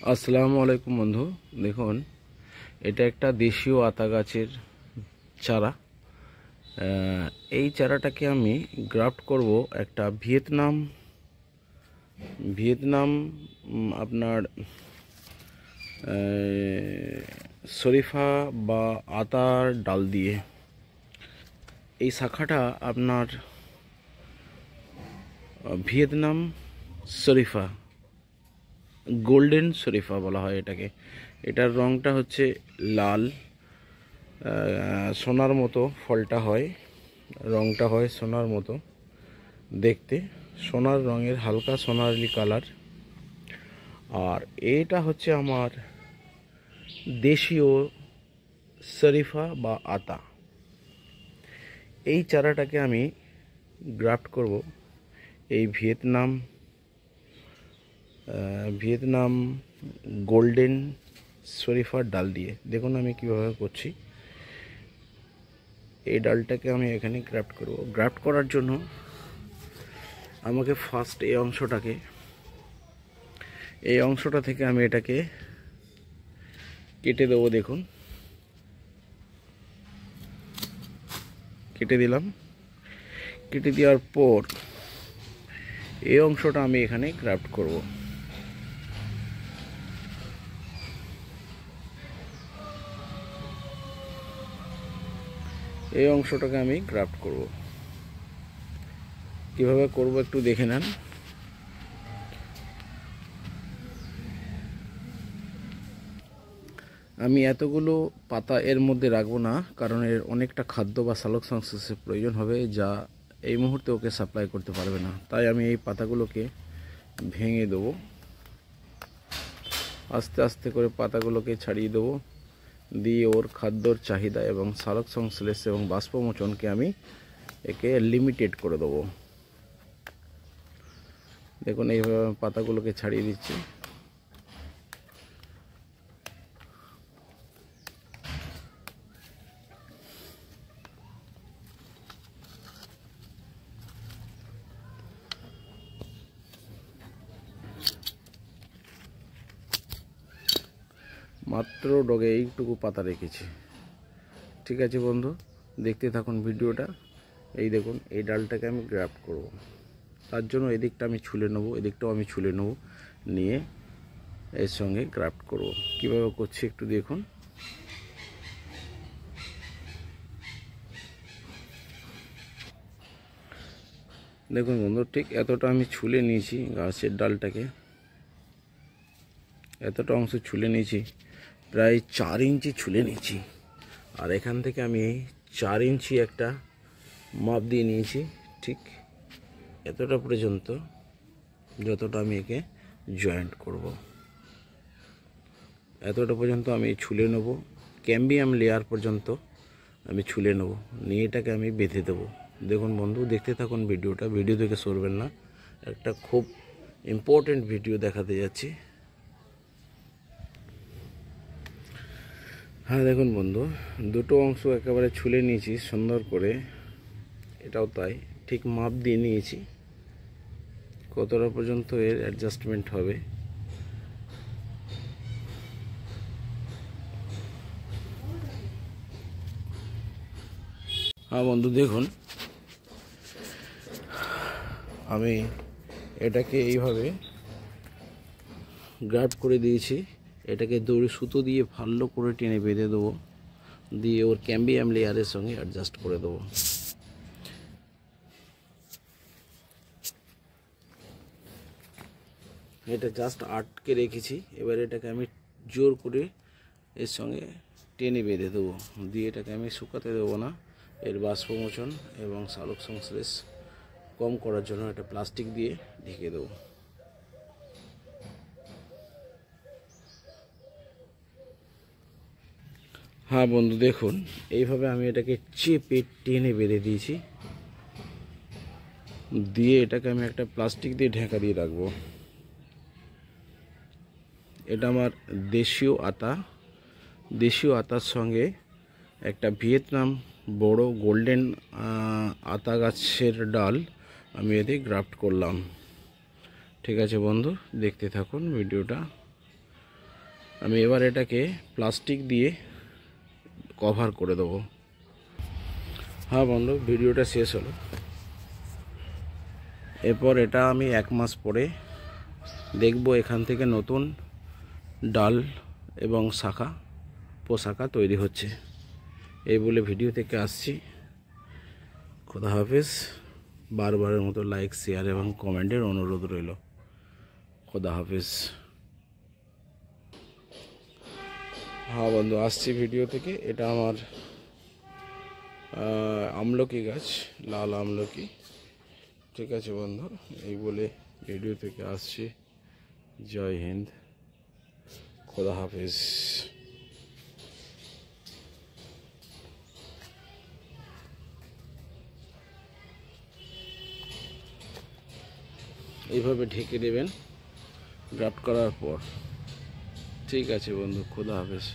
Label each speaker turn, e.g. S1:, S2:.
S1: আসসালামু আলাইকুম বন্ধু। দেখুন, এটা একটা দেশীয় আতা গাছের চারা। এই চারাটাকে আমি গ্রাফট করব একটা ভিয়েতনাম ভিয়েতনাম আপনার শরীফা বা আতার ডাল দিয়ে। এই শাখাটা আপনার ভিয়েতনাম শরীফা, গোল্ডেন শরীফা বলা হয় এটাকে। এটার রঙটা হচ্ছে লাল, সোনার মতো ফলটা হয়, রঙটা হয় সোনার মতো দেখতে, সোনার রঙের হালকা সোনালি কালার। আর এটা হচ্ছে আমার দেশীয় শরীফা বা আতা। এই চারাটাকে আমি গ্রাফট করব এই ভিয়েতনাম গোল্ডেন শরীফার ডাল দিয়ে। দেখুন আমি কিভাবে করছি। এই ডালটাকে আমি এখানে গ্রাফট করব। গ্রাফট করার জন্য আমাকে ফার্স্ট এই অংশটা থেকে আমি এটাকে কেটে দেবো। দেখুন, কেটে দিলাম। কেটে দেওয়ার পর এই অংশটা আমি এখানে গ্রাফট করব। এই অংশটাকে আমি গ্রাফট করব। কিভাবে করব একটু দেখে নেন। আমি এতগুলো পাতা এর মধ্যে রাখবো না, কারণ এর অনেকটা খাদ্য বা সালোক সংশ্লেষের প্রয়োজন হবে, যা এই মুহূর্তে ওকে সাপ্লাই করতে পারবে না। তাই আমি এই পাতাগুলোকে ভেঙে দেবো। আস্তে আস্তে করে পাতাগুলোকে ছাড়িয়ে দেবো, দিয়ে ওর খাদ্যর চাহিদা এবং সালোক সংশ্লেষ এবং বাষ্পমোচনকে আমি একে লিমিটেড করে দেবো। দেখুন এইভাবে পাতাগুলোকে ছাড়িয়ে দিচ্ছি। মাত্র ডগে এইটুকু পাতা রেখেছি। ঠিক আছে বন্ধু, দেখতে থাকুন ভিডিওটা। এই দেখুন, এই ডালটাকে আমি গ্রাফট করব। তার জন্য এদিকটা আমি ছুলে নেব, এদিকটাও আমি ছুলে নেব, নিয়ে এর সঙ্গে গ্রাফট করব। কিভাবে করছি একটু দেখুন। দেখুন বন্ধু, ঠিক এতটা আমি ছুলে নিয়েছি গাছের ডালটাকে, এতটা অংশ ছুলে নিয়েছি, প্রায় 4 ইঞ্চি ছুলে নিয়েছি। আর এখান থেকে আমি 4 ইঞ্চি একটা মাপ দিয়ে নিয়েছি, ঠিক এতটা পর্যন্ত, যতটা আমি একে জয়েন্ট করব। এতটা পর্যন্ত আমি ছুলে নেব, ক্যাম্বিয়াম লেয়ার পর্যন্ত আমি ছুলে নেব, নিয়ে এটাকে আমি বেঁধে দেবো। দেখুন বন্ধু, দেখতে থাকুন ভিডিওটা, ভিডিও থেকে সরবেন না। একটা খুব ইম্পর্টেন্ট ভিডিও দেখাতে যাচ্ছি। হ্যাঁ দেখুন বন্ধু, দুটো অংশ একেবারে ছুলে নিয়েছি সুন্দর করে, এটাও তাই, ঠিক মাপ দিয়ে নিয়েছি কতটা পর্যন্ত এর অ্যাডজাস্টমেন্ট হবে। হ্যাঁ বন্ধু দেখুন, আমি এটাকে এইভাবে গ্রাফট করে দিয়েছি। এটাকে দড়ি সুতো দিয়ে ভালো করে টেনে বেঁধে দেবো, দিয়ে ওর ক্যাম্বিয়াম লেয়ারের সঙ্গে অ্যাডজাস্ট করে দেবো। এটা জাস্ট আটকে রেখেছি। এবার এটাকে আমি জোর করে এর সঙ্গে টেনে বেঁধে দেবো, দিয়ে এটাকে আমি শুকাতে দেবো না। এর বাষ্পমোচন এবং সালোক সংশ্লেষ কম করার জন্য এটা প্লাস্টিক দিয়ে ঢেকে দেবো। হ্যাঁ বন্ধু দেখুন, এইভাবে আমি এটাকে চেপে টেনে বেঁধে দিয়েছি, দিয়ে এটাকে আমি একটা প্লাস্টিক দিয়ে ঢাকা দিয়ে রাখবো। এটা আমার দেশীয় আতার সঙ্গে একটা ভিয়েতনাম বড় গোল্ডেন আতা গাছের ডাল আমি এতে গ্রাফট করলাম। ঠিক আছে বন্ধু, দেখতে থাকুন ভিডিওটা। আমি এবার এটাকে প্লাস্টিক দিয়ে কভার করে দেবো। হ্যাঁ বন্ধু, ভিডিওটা শেষ হলো। এরপর এটা আমি 1 মাস পরে দেখব এখান থেকে নতুন ডাল এবং শাখা পোশাকা তৈরি হচ্ছে। এই বলে ভিডিও থেকে আসছি। খোদা হাফেজ। বারবারের মতো লাইক, শেয়ার এবং কমেন্টের অনুরোধ রইল। খোদা হাফেজ। হ্যাঁ বন্ধু, আসছি ভিডিও থেকে। এটা আমার আমলকি গাছ, লাল আমলকি। ঠিক আছে বন্ধু, এই বলে ভিডিও থেকে আসছি। জয় হিন্দ, খোদা হাফেজ। এইভাবে ঢেকে দেবেন গ্রাফট করার পর। ঠিক আছে বন্ধু, খোদা হাফেজ।